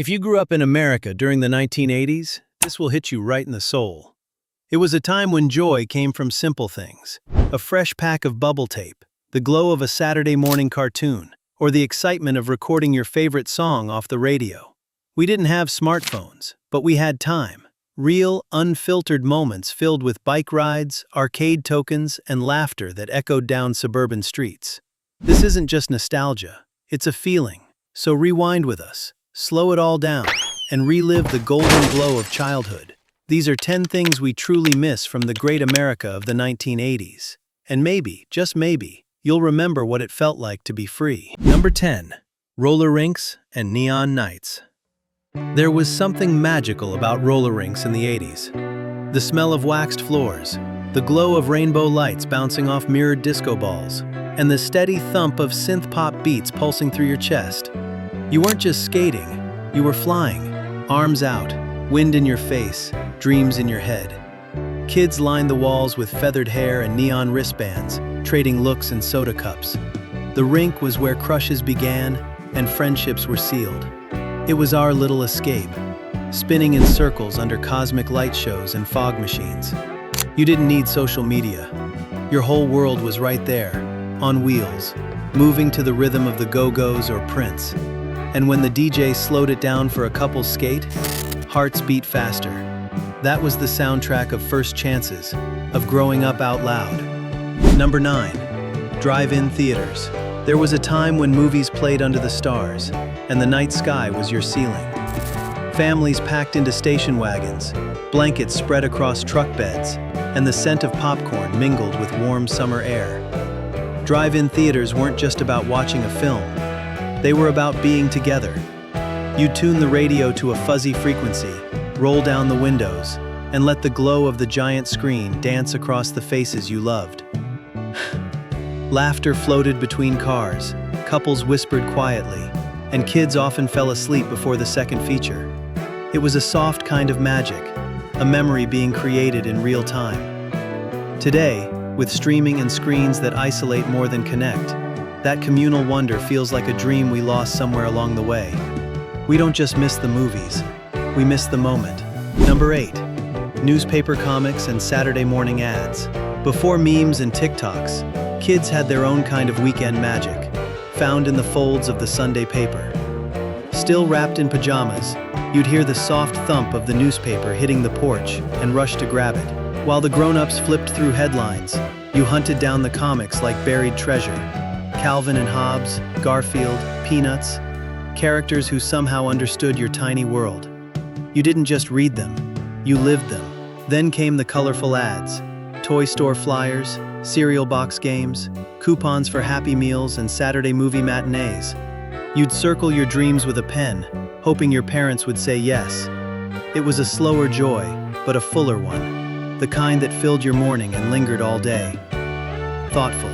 If you grew up in America during the 1980s, this will hit you right in the soul. It was a time when joy came from simple things. A fresh pack of bubble tape, the glow of a Saturday morning cartoon, or the excitement of recording your favorite song off the radio. We didn't have smartphones, but we had time. Real, unfiltered moments filled with bike rides, arcade tokens, and laughter that echoed down suburban streets. This isn't just nostalgia, it's a feeling. So rewind with us, slow it all down, and relive the golden glow of childhood. These are 10 things we truly miss from the great America of the 1980s. And maybe, just maybe, you'll remember what it felt like to be free. Number 10. Roller rinks and neon nights. There was something magical about roller rinks in the 80s. The smell of waxed floors, the glow of rainbow lights bouncing off mirrored disco balls, and the steady thump of synth-pop beats pulsing through your chest. You weren't just skating, you were flying, arms out, wind in your face, dreams in your head. Kids lined the walls with feathered hair and neon wristbands, trading looks and soda cups. The rink was where crushes began and friendships were sealed. It was our little escape, spinning in circles under cosmic light shows and fog machines. You didn't need social media. Your whole world was right there, on wheels, moving to the rhythm of the Go-Go's or Prince. And when the DJ slowed it down for a couple's skate, hearts beat faster. That was the soundtrack of first chances, of growing up out loud. Number 9. Drive-in theaters. There was a time when movies played under the stars, and the night sky was your ceiling. Families packed into station wagons, blankets spread across truck beds, and the scent of popcorn mingled with warm summer air. Drive-in theaters weren't just about watching a film. They were about being together. You'd tune the radio to a fuzzy frequency, roll down the windows, and let the glow of the giant screen dance across the faces you loved. Laughter floated between cars, couples whispered quietly, and kids often fell asleep before the second feature. It was a soft kind of magic, a memory being created in real time. Today, with streaming and screens that isolate more than connect, that communal wonder feels like a dream we lost somewhere along the way. We don't just miss the movies, we miss the moment. Number 8. Newspaper comics and Saturday morning ads. Before memes and TikToks, kids had their own kind of weekend magic, found in the folds of the Sunday paper. Still wrapped in pajamas, you'd hear the soft thump of the newspaper hitting the porch and rush to grab it. While the grown-ups flipped through headlines, you hunted down the comics like buried treasure. Calvin and Hobbes, Garfield, Peanuts, characters who somehow understood your tiny world. You didn't just read them, you lived them. Then came the colorful ads, toy store flyers, cereal box games, coupons for Happy Meals and Saturday movie matinees. You'd circle your dreams with a pen, hoping your parents would say yes. It was a slower joy, but a fuller one, the kind that filled your morning and lingered all day. Thoughtful.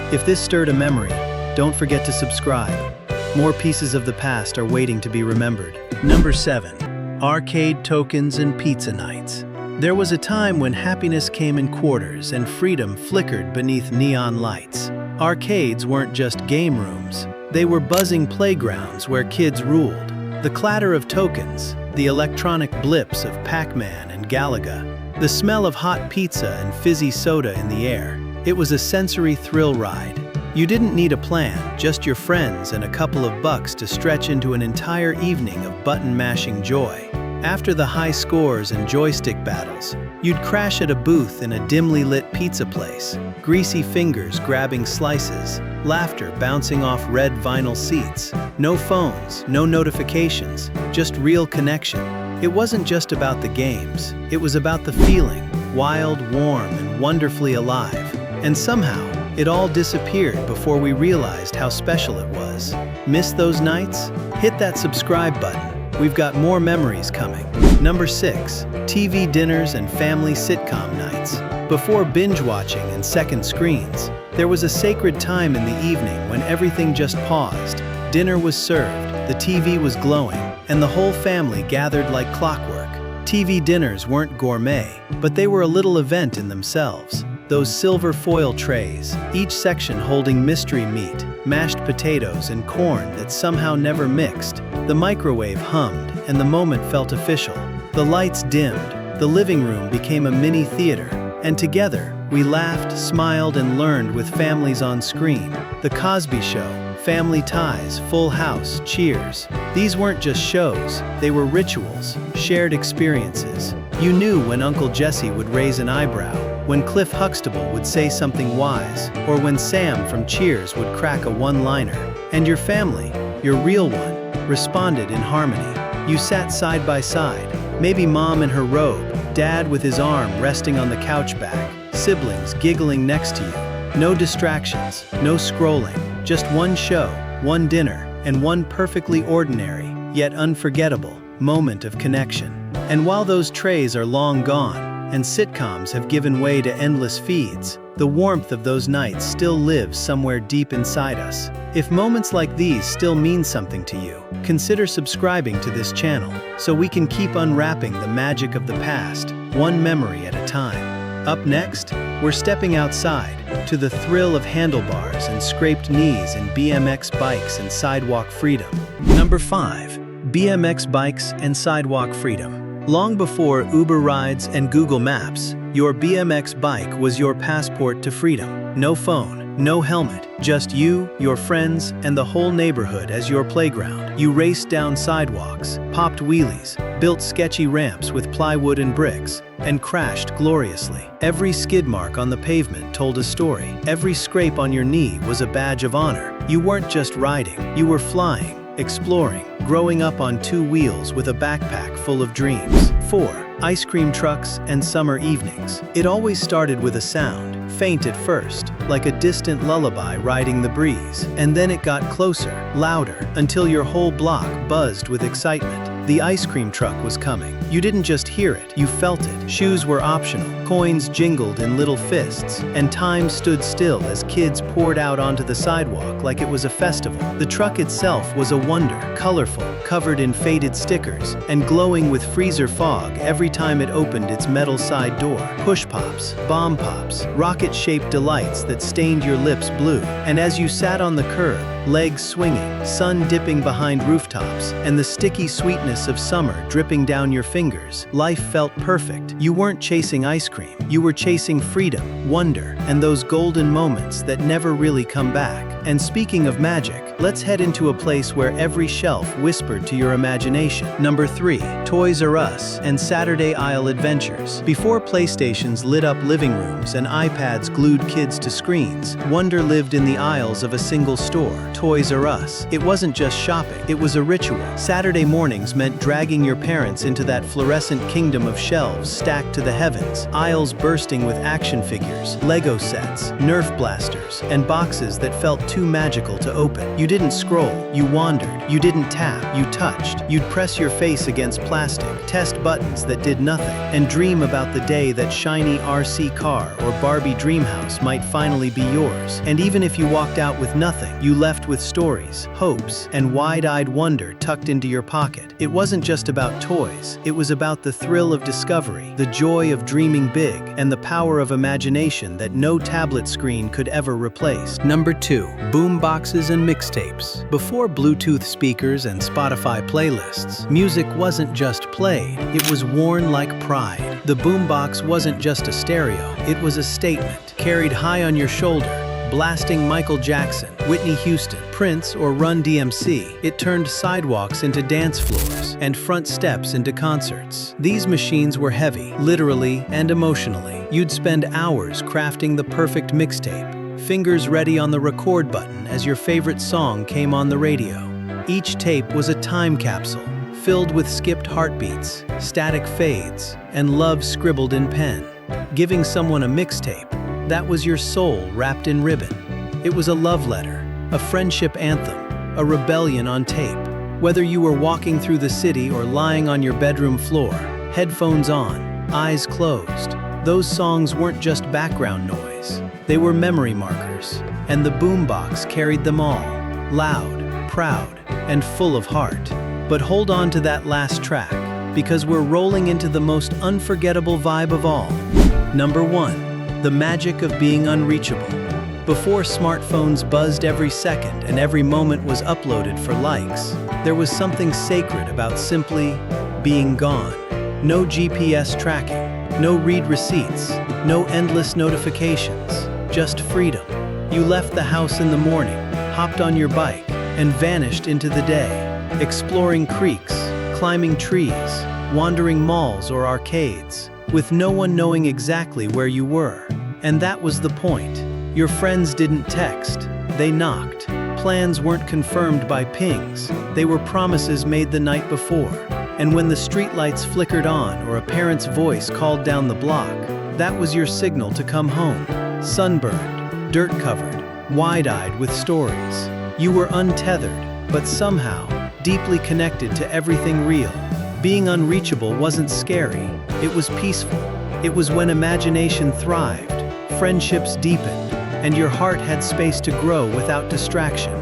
If this stirred a memory, don't forget to subscribe. More pieces of the past are waiting to be remembered. Number 7. Arcade tokens and pizza nights. There was a time when happiness came in quarters and freedom flickered beneath neon lights. Arcades weren't just game rooms. They were buzzing playgrounds where kids ruled. The clatter of tokens, the electronic blips of Pac-Man and Galaga, the smell of hot pizza and fizzy soda in the air. It was a sensory thrill ride. You didn't need a plan, just your friends and a couple of bucks to stretch into an entire evening of button-mashing joy. After the high scores and joystick battles, you'd crash at a booth in a dimly lit pizza place, greasy fingers grabbing slices, laughter bouncing off red vinyl seats. No phones, no notifications, just real connection. It wasn't just about the games, it was about the feeling, wild, warm, and wonderfully alive. And somehow, it all disappeared before we realized how special it was. Miss those nights? Hit that subscribe button. We've got more memories coming. Number 6. TV dinners and family sitcom nights. Before binge watching and second screens, there was a sacred time in the evening when everything just paused. Dinner was served, the TV was glowing, and the whole family gathered like clockwork. TV dinners weren't gourmet, but they were a little event in themselves. those silver foil trays, each section holding mystery meat, mashed potatoes, and corn that somehow never mixed. The microwave hummed, and the moment felt official. The lights dimmed, the living room became a mini theater, and together, we laughed, smiled, and learned with families on screen. The Cosby Show, Family Ties, Full House, Cheers. These weren't just shows, they were rituals, shared experiences. You knew when Uncle Jesse would raise an eyebrow, when Cliff Huxtable would say something wise, or when Sam from Cheers would crack a one-liner. And your family, your real one, responded in harmony. You sat side by side, maybe Mom in her robe, Dad with his arm resting on the couch back, siblings giggling next to you. No distractions, no scrolling, just one show, one dinner, and one perfectly ordinary, yet unforgettable, moment of connection. And while those trays are long gone, and sitcoms have given way to endless feeds, the warmth of those nights still lives somewhere deep inside us. If moments like these still mean something to you, consider subscribing to this channel, so we can keep unwrapping the magic of the past, one memory at a time. Up next, we're stepping outside, to the thrill of handlebars and scraped knees in BMX bikes and sidewalk freedom. Number 5. BMX bikes and sidewalk freedom. Long before Uber rides and Google Maps, your BMX bike was your passport to freedom. No phone, no helmet, just you, your friends, and the whole neighborhood as your playground. You raced down sidewalks, popped wheelies, built sketchy ramps with plywood and bricks, and crashed gloriously. Every skid mark on the pavement told a story. Every scrape on your knee was a badge of honor. You weren't just riding, you were flying, exploring, growing up on two wheels with a backpack full of dreams. 4. Ice cream trucks and summer evenings. It always started with a sound, faint at first, like a distant lullaby riding the breeze. And then it got closer, louder, until your whole block buzzed with excitement. The ice cream truck was coming. You didn't just hear it, you felt it. Shoes were optional, coins jingled in little fists, and time stood still as kids poured out onto the sidewalk like it was a festival. The truck itself was a wonder, colorful, covered in faded stickers, and glowing with freezer fog every time it opened its metal side door. Push pops, bomb pops, rocket-shaped delights that stained your lips blue. And as you sat on the curb, legs swinging, sun dipping behind rooftops, and the sticky sweetness of summer dripping down your fingers, life felt perfect. You weren't chasing ice cream, you were chasing freedom, wonder, and those golden moments that never really come back. And speaking of magic, let's head into a place where every shelf whispered to your imagination. Number 3. Toys R Us and Saturday Aisle Adventures. Before PlayStations lit up living rooms and iPads glued kids to screens, wonder lived in the aisles of a single store, Toys R Us. It wasn't just shopping, it was a ritual. Saturday mornings meant dragging your parents into that fluorescent kingdom of shelves stacked to the heavens, aisles bursting with action figures, Lego sets, Nerf blasters, and boxes that felt too magical to open. You didn't scroll, you wandered. You didn't tap, you touched. You'd press your face against plastic, test buttons that did nothing, and dream about the day that shiny RC car or Barbie dream house might finally be yours. And even if you walked out with nothing, you left with stories, hopes, and wide-eyed wonder tucked into your pocket. It wasn't just about toys, it was about the thrill of discovery, the joy of dreaming big, and the power of imagination that no tablet screen could ever replace. Number 2. Boom boxes and mixtapes. Before Bluetooth speakers and Spotify playlists, music wasn't just played, it was worn like pride. The boombox wasn't just a stereo, it was a statement, carried high on your shoulder, blasting Michael Jackson, Whitney Houston, Prince, or Run DMC. It turned sidewalks into dance floors and front steps into concerts. These machines were heavy, literally and emotionally. You'd spend hours crafting the perfect mixtape, fingers ready on the record button as your favorite song came on the radio. Each tape was a time capsule, filled with skipped heartbeats, static fades, and love scribbled in pen. Giving someone a mixtape, that was your soul wrapped in ribbon. It was a love letter, a friendship anthem, a rebellion on tape. Whether you were walking through the city or lying on your bedroom floor, headphones on, eyes closed, those songs weren't just background noise. They were memory markers, and the boombox carried them all, loud, proud, and full of heart. But hold on to that last track, because we're rolling into the most unforgettable vibe of all. Number 1. The magic of being unreachable. Before smartphones buzzed every second and every moment was uploaded for likes, there was something sacred about simply being gone. No GPS tracking, no read receipts, no endless notifications, just freedom. You left the house in the morning, hopped on your bike, and vanished into the day, exploring creeks, climbing trees, wandering malls or arcades, with no one knowing exactly where you were. And that was the point. Your friends didn't text, they knocked. Plans weren't confirmed by pings, they were promises made the night before. And when the streetlights flickered on or a parent's voice called down the block, that was your signal to come home. Sunburned, dirt-covered, wide-eyed with stories. You were untethered, but somehow deeply connected to everything real. Being unreachable wasn't scary, it was peaceful. It was when imagination thrived, friendships deepened, and your heart had space to grow without distraction.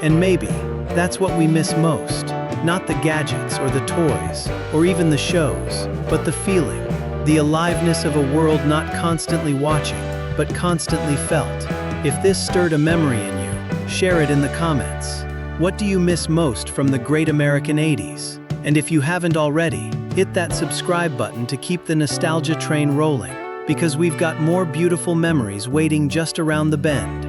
And maybe that's what we miss most. Not the gadgets or the toys, or even the shows, but the feeling, the aliveness of a world not constantly watching, but constantly felt. If this stirred a memory in you, share it in the comments. What do you miss most from the great American 80s? And if you haven't already, hit that subscribe button to keep the nostalgia train rolling, because we've got more beautiful memories waiting just around the bend.